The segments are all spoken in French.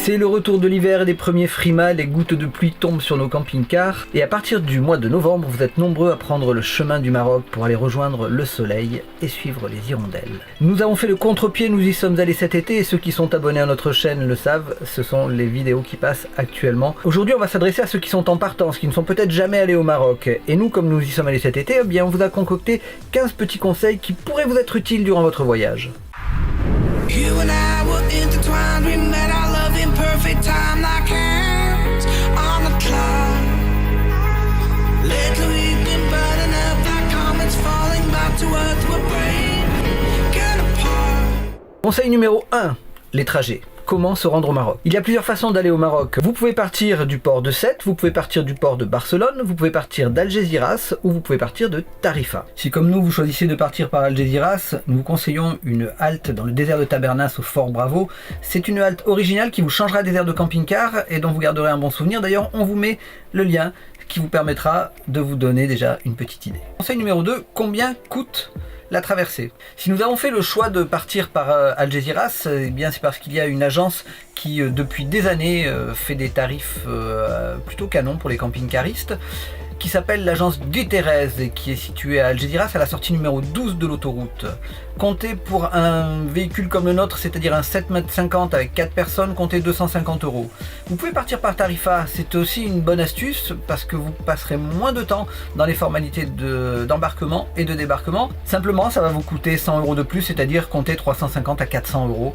C'est le retour de l'hiver et des premiers frimas, les gouttes de pluie tombent sur nos camping-cars et à partir du mois de novembre, vous êtes nombreux à prendre le chemin du Maroc pour aller rejoindre le soleil et suivre les hirondelles. Nous avons fait le contre-pied, nous y sommes allés cet été et ceux qui sont abonnés à notre chaîne le savent, ce sont les vidéos qui passent actuellement. Aujourd'hui, on va s'adresser à ceux qui sont en partance, qui ne sont peut-être jamais allés au Maroc. Et nous, comme nous y sommes allés cet été, eh bien, on vous a concocté 15 petits conseils qui pourraient vous être utiles durant votre voyage. You and I were intertwined, we met our love in perfect time, like hands on the cloud. Lately we've been burning up like comets falling back to earth, we're breaking apart. Conseil numéro 1, les trajets. Comment se rendre au Maroc? Il y a plusieurs façons d'aller au Maroc. Vous pouvez partir du port de Sète, vous pouvez partir du port de Barcelone, vous pouvez partir d'Algeciras ou vous pouvez partir de Tarifa. Si comme nous vous choisissez de partir par Algeciras, nous vous conseillons une halte dans le désert de Tabernas au Fort Bravo. C'est une halte originale qui vous changera des aires de camping-car et dont vous garderez un bon souvenir. D'ailleurs, on vous met le lien qui vous permettra de vous donner déjà une petite idée. Conseil numéro 2, combien coûte la traversée? Si nous avons fait le choix de partir par Algeciras, eh bien c'est parce qu'il y a une agence qui depuis des années fait des tarifs plutôt canons pour les camping-caristes, qui s'appelle l'agence Guterres et qui est située à Algeciras à la sortie numéro 12 de l'autoroute. Comptez pour un véhicule comme le nôtre, c'est-à-dire un 7,50 m avec 4 personnes, comptez 250 €. Vous pouvez partir par Tarifa, c'est aussi une bonne astuce parce que vous passerez moins de temps dans les formalités d'embarquement et de débarquement. Simplement, ça va vous coûter 100 € de plus, c'est-à-dire comptez 350 à 400 €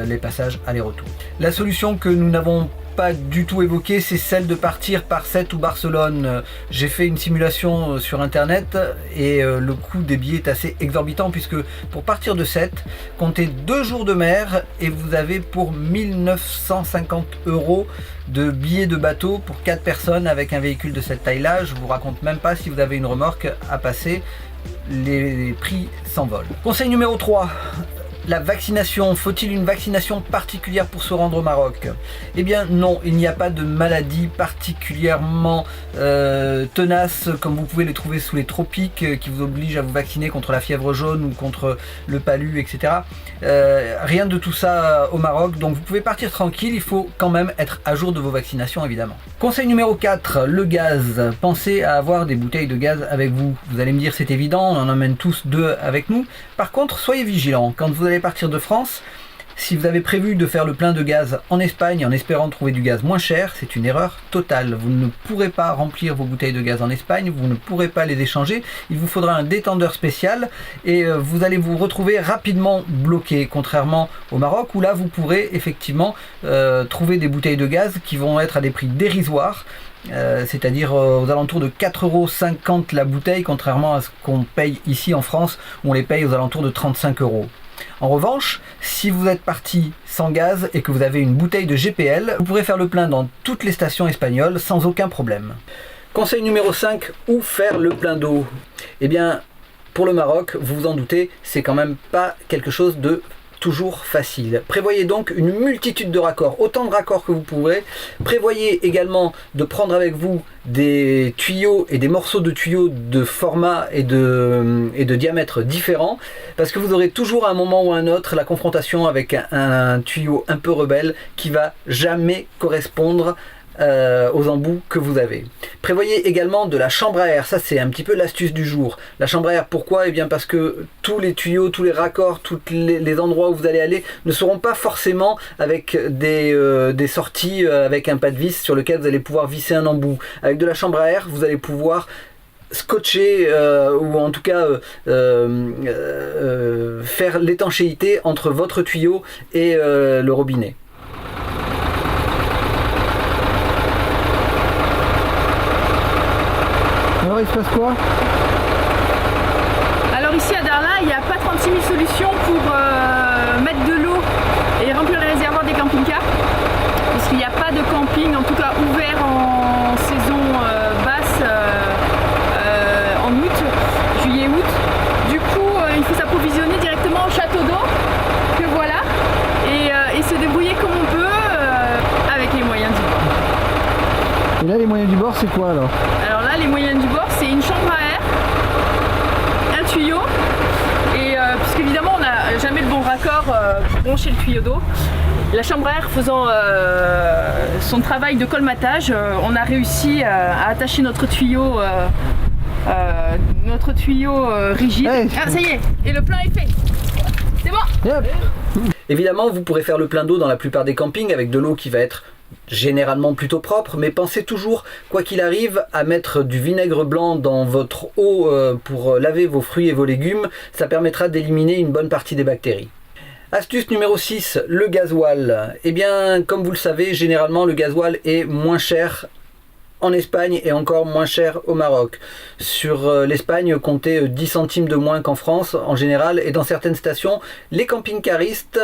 les passages aller-retour. La solution que nous n'avons pas du tout évoquée, c'est celle de partir par Sète ou Barcelone. J'ai fait une simulation sur internet et le coût des billets est assez exorbitant puisque pour partir de Sète, comptez 2 jours de mer et vous avez pour 1950 € de billets de bateau pour 4 personnes avec un véhicule de cette taille-là. Je vous raconte même pas si vous avez une remorque à passer, les prix s'envolent. Conseil numéro 3. La vaccination, faut-il une vaccination particulière pour se rendre au Maroc? Eh bien non, il n'y a pas de maladie particulièrement tenace comme vous pouvez les trouver sous les tropiques qui vous oblige à vous vacciner contre la fièvre jaune ou contre le palu, etc. Rien de tout ça au Maroc, donc vous pouvez partir tranquille, il faut quand même être à jour de vos vaccinations évidemment. Conseil numéro 4, le gaz. Pensez à avoir des bouteilles de gaz avec vous. Vous allez me dire c'est évident, on en emmène tous 2 avec nous. Par contre, soyez vigilants, quand vous allez partir de France, si vous avez prévu de faire le plein de gaz en Espagne en espérant trouver du gaz moins cher, c'est une erreur totale. Vous ne pourrez pas remplir vos bouteilles de gaz en Espagne, vous ne pourrez pas les échanger, il vous faudra un détendeur spécial et vous allez vous retrouver rapidement bloqué, contrairement au Maroc où là vous pourrez effectivement trouver des bouteilles de gaz qui vont être à des prix dérisoires. C'est-à-dire aux alentours de 4,50 € la bouteille, contrairement à ce qu'on paye ici en France où on les paye aux alentours de 35 €. En revanche, si vous êtes parti sans gaz et que vous avez une bouteille de GPL, vous pourrez faire le plein dans toutes les stations espagnoles sans aucun problème. Conseil numéro 5, où faire le plein d'eau? Eh bien, pour le Maroc, vous vous en doutez, c'est quand même pas quelque chose de toujours facile. Prévoyez donc une multitude de raccords, autant de raccords que vous pourrez. Prévoyez également de prendre avec vous des tuyaux et des morceaux de tuyaux de format et de diamètre différents, parce que vous aurez toujours à un moment ou à un autre la confrontation avec un tuyau un peu rebelle qui va jamais correspondre aux embouts que vous avez. Prévoyez également de la chambre à air, ça c'est un petit peu l'astuce du jour. La chambre à air, pourquoi? Eh bien parce que tous les tuyaux, tous les raccords, tous les endroits où vous allez aller ne seront pas forcément avec des sorties avec un pas de vis sur lequel vous allez pouvoir visser un embout. Avec de la chambre à air, vous allez pouvoir scotcher ou en tout cas faire l'étanchéité entre votre tuyau et le robinet. Alors il se passe quoi? Alors ici à Darla, il n'y a pas 36 000 solutions pour mettre de l'eau et remplir les réservoirs des camping-cars. Parce qu'il n'y a pas de camping, en tout cas ouvert en saison basse en août, juillet-août. Du coup, il faut s'approvisionner directement au château d'eau, que voilà, et se débrouiller comme on peut avec les moyens du bord. Et là les moyens du bord c'est quoi alors? Alors là les moyens du bord c'est une chambre à air, un tuyau et puisqu'évidemment on n'a jamais le bon raccord brancher le tuyau d'eau. La chambre à air faisant son travail de colmatage, on a réussi à attacher notre tuyau rigide. Hey. Ah, ça y est, et le plein est fait. C'est bon. Yep. Évidemment, vous pourrez faire le plein d'eau dans la plupart des campings avec de l'eau qui va être généralement plutôt propre, mais pensez toujours, quoi qu'il arrive, à mettre du vinaigre blanc dans votre eau pour laver vos fruits et vos légumes. Ça permettra d'éliminer une bonne partie des bactéries. Astuce numéro 6, le gasoil. Eh bien, comme vous le savez, généralement le gasoil est moins cher en Espagne et encore moins cher au Maroc. Sur l'Espagne, comptez 10 centimes de moins qu'en France en général, et dans certaines stations, les camping-caristes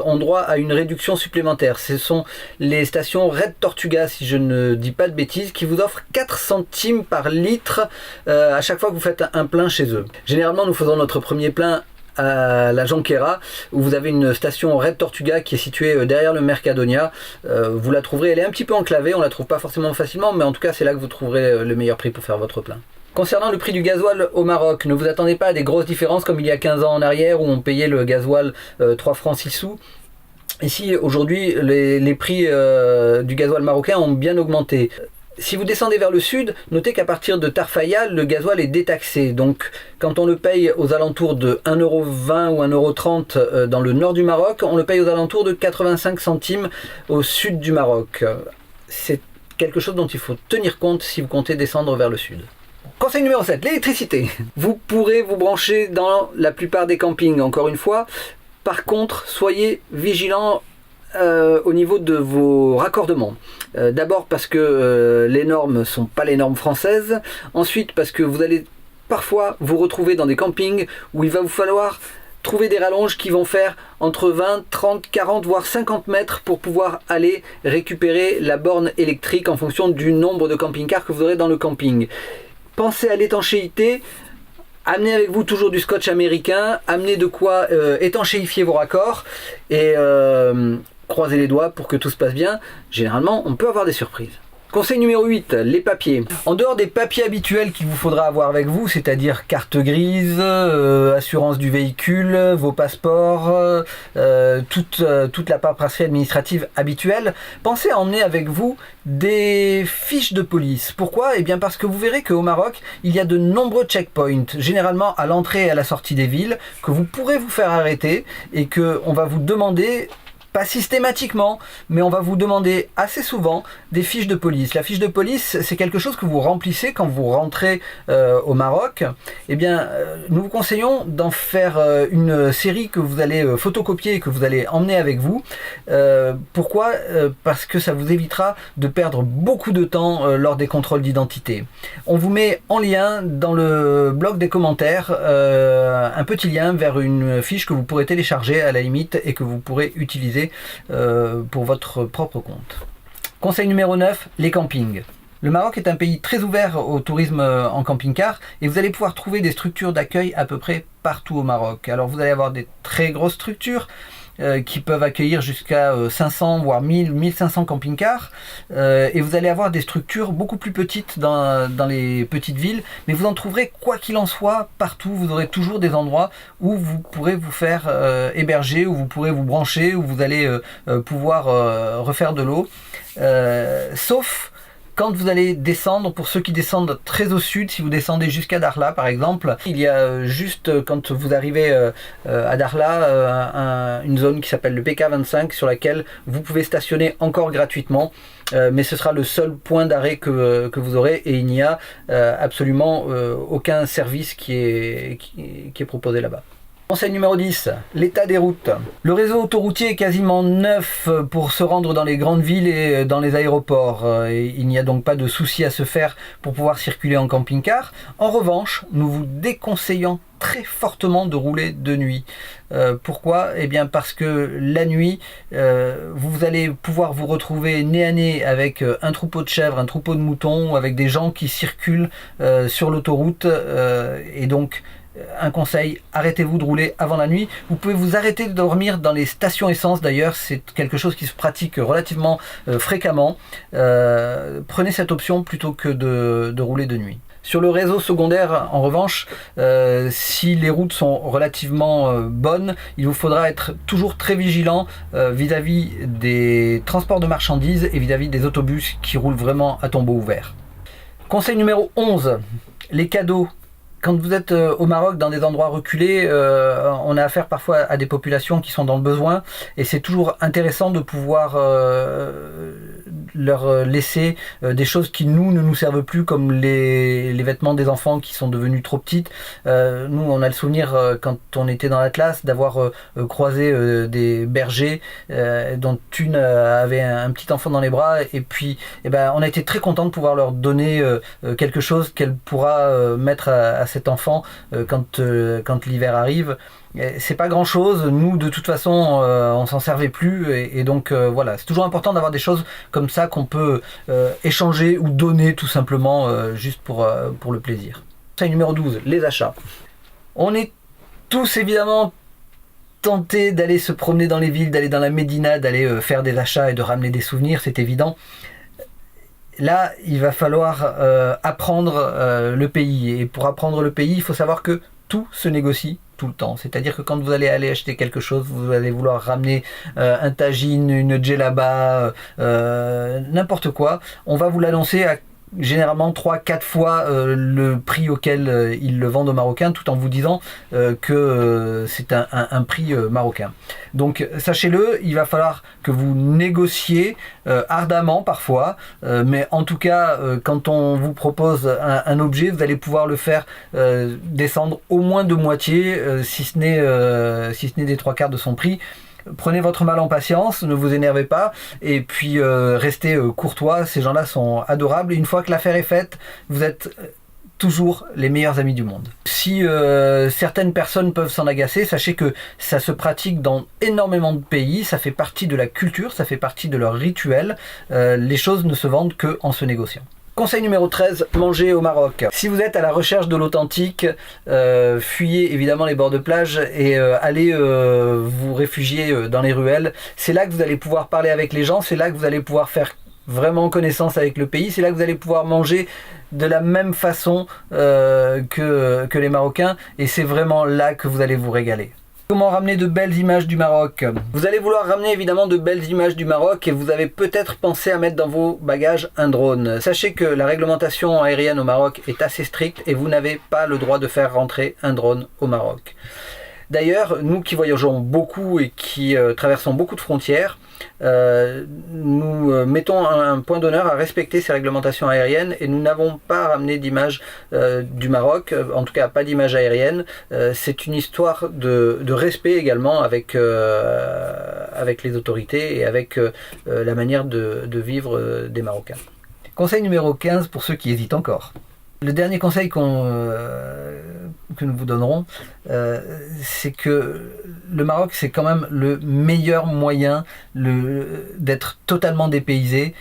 ont droit à une réduction supplémentaire. Ce sont les stations Red Tortuga, si je ne dis pas de bêtises, qui vous offrent 4 centimes par litre à chaque fois que vous faites un plein chez eux. Généralement, nous faisons notre premier plein à la Jonquera, où vous avez une station Red Tortuga qui est située derrière le Mercadonia. Vous la trouverez, elle est un petit peu enclavée, on la trouve pas forcément facilement, mais en tout cas c'est là que vous trouverez le meilleur prix pour faire votre plein. Concernant le prix du gasoil au Maroc, ne vous attendez pas à des grosses différences comme il y a 15 ans en arrière où on payait le gasoil 3 francs 6 sous. Ici aujourd'hui les prix du gasoil marocain ont bien augmenté. Si vous descendez vers le sud, notez qu'à partir de Tarfaya, le gasoil est détaxé. Donc, quand on le paye aux alentours de 1,20€ ou 1,30€ dans le nord du Maroc, on le paye aux alentours de 85 centimes au sud du Maroc. C'est quelque chose dont il faut tenir compte si vous comptez descendre vers le sud. Conseil numéro 7, l'électricité. Vous pourrez vous brancher dans la plupart des campings, encore une fois. Par contre, soyez vigilants au niveau de vos raccordements. D'abord parce que les normes ne sont pas les normes françaises. Ensuite parce que vous allez parfois vous retrouver dans des campings où il va vous falloir trouver des rallonges qui vont faire entre 20, 30, 40 voire 50 mètres pour pouvoir aller récupérer la borne électrique en fonction du nombre de camping-cars que vous aurez dans le camping. Pensez à l'étanchéité. Amenez avec vous toujours du scotch américain, amenez de quoi étanchéifier vos raccords et croisez les doigts pour que tout se passe bien. Généralement, on peut avoir des surprises. Conseil numéro 8, les papiers. En dehors des papiers habituels qu'il vous faudra avoir avec vous, c'est-à-dire carte grise, assurance du véhicule, vos passeports, toute la paperasserie administrative habituelle, pensez à emmener avec vous des fiches de police. Pourquoi ? Eh bien parce que vous verrez qu'au Maroc, il y a de nombreux checkpoints, généralement à l'entrée et à la sortie des villes, que vous pourrez vous faire arrêter et qu'on va vous demander, pas systématiquement, mais on va vous demander assez souvent des fiches de police. La fiche de police, c'est quelque chose que vous remplissez quand vous rentrez au Maroc. Eh bien, nous vous conseillons d'en faire une série que vous allez photocopier et que vous allez emmener avec vous. Pourquoi ? Parce que ça vous évitera de perdre beaucoup de temps lors des contrôles d'identité. On vous met en lien dans le bloc des commentaires un petit lien vers une fiche que vous pourrez télécharger à la limite et que vous pourrez utiliser pour votre propre compte. Conseil numéro 9, les campings. Le Maroc est un pays très ouvert au tourisme en camping-car et vous allez pouvoir trouver des structures d'accueil à peu près partout au Maroc. Alors vous allez avoir des très grosses structures qui peuvent accueillir jusqu'à 500 voire 1000, 1500 camping-cars et vous allez avoir des structures beaucoup plus petites dans les petites villes, mais vous en trouverez quoi qu'il en soit partout. Vous aurez toujours des endroits où vous pourrez vous faire héberger, où vous pourrez vous brancher, où vous allez pouvoir refaire de l'eau, sauf quand vous allez descendre, pour ceux qui descendent très au sud, si vous descendez jusqu'à Dakhla par exemple, il y a juste quand vous arrivez à Dakhla une zone qui s'appelle le PK25 sur laquelle vous pouvez stationner encore gratuitement, mais ce sera le seul point d'arrêt que vous aurez et il n'y a absolument aucun service qui est proposé là-bas. Conseil numéro 10, l'état des routes. Le réseau autoroutier est quasiment neuf pour se rendre dans les grandes villes et dans les aéroports. Et il n'y a donc pas de souci à se faire pour pouvoir circuler en camping-car. En revanche, nous vous déconseillons très fortement de rouler de nuit. Pourquoi ? Eh bien parce que la nuit, vous allez pouvoir vous retrouver nez à nez avec un troupeau de chèvres, un troupeau de moutons, avec des gens qui circulent sur l'autoroute et donc un conseil, arrêtez-vous de rouler avant la nuit. Vous pouvez vous arrêter de dormir dans les stations essence d'ailleurs, c'est quelque chose qui se pratique relativement fréquemment. Prenez cette option plutôt que de rouler de nuit. Sur le réseau secondaire, en revanche, si les routes sont relativement bonnes, il vous faudra être toujours très vigilant vis-à-vis des transports de marchandises et vis-à-vis des autobus qui roulent vraiment à tombeau ouvert. Conseil numéro 11, les cadeaux. Quand vous êtes au Maroc, dans des endroits reculés, on a affaire parfois à des populations qui sont dans le besoin et c'est toujours intéressant de pouvoir leur laisser des choses qui nous ne nous servent plus, comme les vêtements des enfants qui sont devenus trop petites. Nous, on a le souvenir quand on était dans l'Atlas d'avoir croisé des bergers dont une avait un petit enfant dans les bras et puis on a été très content de pouvoir leur donner quelque chose qu'elle pourra mettre à cet enfant quand l'hiver arrive. C'est pas grand chose, nous de toute façon on s'en servait plus et donc voilà, c'est toujours important d'avoir des choses comme ça qu'on peut échanger ou donner tout simplement juste pour le plaisir. Conseil numéro 12, les achats. On est tous évidemment tentés d'aller se promener dans les villes, d'aller dans la Médina, d'aller faire des achats et de ramener des souvenirs, c'est évident. Là, il va falloir apprendre le pays. Et pour apprendre le pays, il faut savoir que tout se négocie tout le temps. C'est-à-dire que quand vous allez acheter quelque chose, vous allez vouloir ramener un tagine, une djellaba, n'importe quoi. On va vous l'annoncer à généralement 3-4 fois le prix auquel ils le vendent aux Marocains, tout en vous disant que c'est un prix marocain. Donc sachez-le, il va falloir que vous négociez ardemment parfois, mais en tout cas quand on vous propose un objet, vous allez pouvoir le faire descendre au moins de moitié, si ce n'est des 3/4 de son prix. Prenez votre mal en patience, ne vous énervez pas et puis restez courtois, ces gens-là sont adorables et une fois que l'affaire est faite, vous êtes toujours les meilleurs amis du monde. Si certaines personnes peuvent s'en agacer, sachez que ça se pratique dans énormément de pays, ça fait partie de la culture, ça fait partie de leur rituel, les choses ne se vendent qu'en se négociant. Conseil numéro 13, manger au Maroc. Si vous êtes à la recherche de l'authentique, fuyez évidemment les bords de plage et allez vous réfugier dans les ruelles. C'est là que vous allez pouvoir parler avec les gens, c'est là que vous allez pouvoir faire vraiment connaissance avec le pays, c'est là que vous allez pouvoir manger de la même façon que les Marocains et c'est vraiment là que vous allez vous régaler. Comment ramener de belles images du Maroc? Vous allez vouloir ramener évidemment de belles images du Maroc et vous avez peut-être pensé à mettre dans vos bagages un drone. Sachez que la réglementation aérienne au Maroc est assez stricte et vous n'avez pas le droit de faire rentrer un drone au Maroc. D'ailleurs, nous qui voyageons beaucoup et qui traversons beaucoup de frontières, nous mettons un point d'honneur à respecter ces réglementations aériennes et nous n'avons pas ramené d'images du Maroc, en tout cas pas d'images aériennes. C'est une histoire de respect également avec les autorités et avec la manière de vivre des Marocains. Conseil numéro 15 pour ceux qui hésitent encore. Le dernier conseil que nous vous donnerons, c'est que le Maroc, c'est quand même le meilleur moyen d'être totalement dépaysé.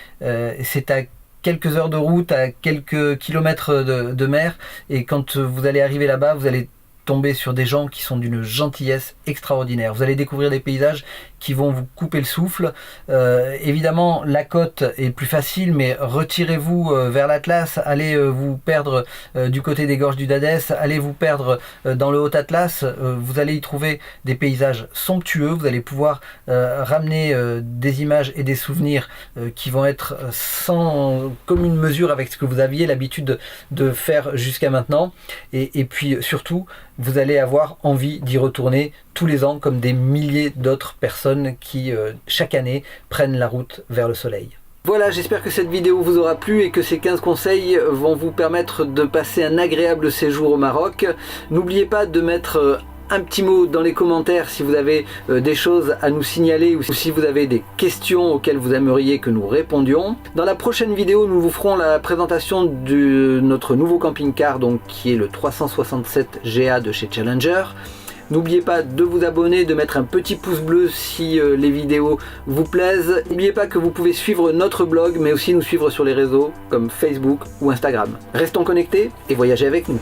C'est à quelques heures de route, à quelques kilomètres de mer, et quand vous allez arriver là-bas, vous allez tomber sur des gens qui sont d'une gentillesse extraordinaire. Vous allez découvrir des paysages qui vont vous couper le souffle. Évidemment, la côte est plus facile, mais retirez-vous vers l'Atlas, allez vous perdre du côté des gorges du Dadès, allez vous perdre dans le Haut-Atlas, vous allez y trouver des paysages somptueux, vous allez pouvoir ramener des images et des souvenirs qui vont être sans commune mesure avec ce que vous aviez l'habitude de faire jusqu'à maintenant. Et puis surtout, vous allez avoir envie d'y retourner tous les ans comme des milliers d'autres personnes qui chaque année prennent la route vers le soleil. Voilà, j'espère que cette vidéo vous aura plu et que ces 15 conseils vont vous permettre de passer un agréable séjour au Maroc. N'oubliez pas de mettre un petit mot dans les commentaires si vous avez des choses à nous signaler ou si vous avez des questions auxquelles vous aimeriez que nous répondions. Dans la prochaine vidéo, nous vous ferons la présentation de notre nouveau camping-car, donc qui est le 367 GA de chez Challenger. N'oubliez pas de vous abonner, de mettre un petit pouce bleu si les vidéos vous plaisent. N'oubliez pas que vous pouvez suivre notre blog, mais aussi nous suivre sur les réseaux comme Facebook ou Instagram. Restons connectés et voyagez avec nous.